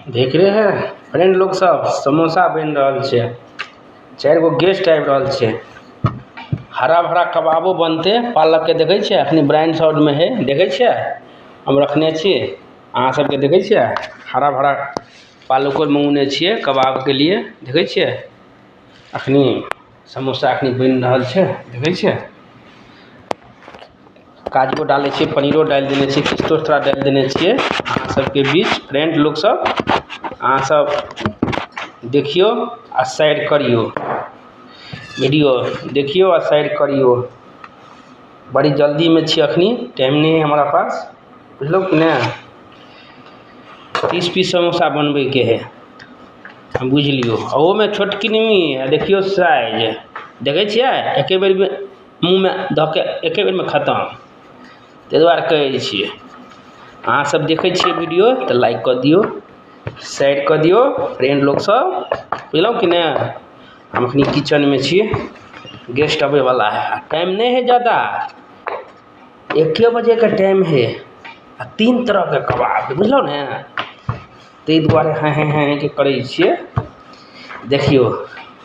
देख रहे हैं फ्रेंड लोग सब समोसा बन रहल छे। 4 गो गेस्ट आबि रहल छे। हरा भरा कबाबो बनते पालक के देखे छे अखनी ब्रांड साउड में है देखे छे हम रखने छी अहाँ सबके देखे छे हरा भरा पालको मंगने छिए कबाब के लिए देखे छे अखनी समोसा अखनी बन रहल छे देखे छे काजू डाले छे पनीरो डाल देने छे किस्तो थोड़ा डाल देने छिए अहाँ सबके बीच फ्रेंड लोग सब अहाँ सब देखियो आ शेयर करियो वीडियो देखियो और शेयर करियो। बड़ी जल्दी में छी अखनी टाइम नहीं है हमारा पास बुझलो कि ना 30 पीस समोसा बनबे के है हम बुझ लियो वो में छोटकी नहीं है देखियो साइज देखे छिए एके बेर में मुँह में धके एके बेर में खत्म ते द्वारे कहै छिए अहाँ सब देखे छिए वीडियो तो लाइक कर दियो शेयर कर दियो फ्रेंड लोग सब बुझलो कि ना हम अपनी किचन में छिए गेस्ट आवे वाला है टाइम नहीं है ज़्यादा 1 बजे का टाइम है 3 तरह के कबाब बुझलो ना ते द्वारे हाँ के करै छिए देखियो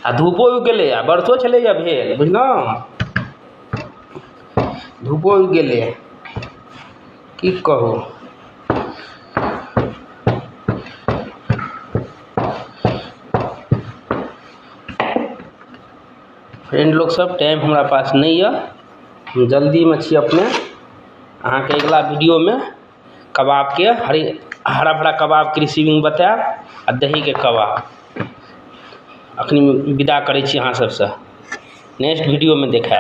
आ धूपो उगि गेलै आ बरसो छलै भेल बुझलो धूपो उगि गेलै की कहू फ्रेंड लोग सब टाइम हमारा पास नहीं है हम जल्दी में छी अपने अहाँ के अगला वीडियो में कबाब के हरा भरा कबाब के रेसिपी बताएब आ दही के कबाब अखनी विदा करै छी अहाँ सबसे नेक्स्ट वीडियो में देखाएब।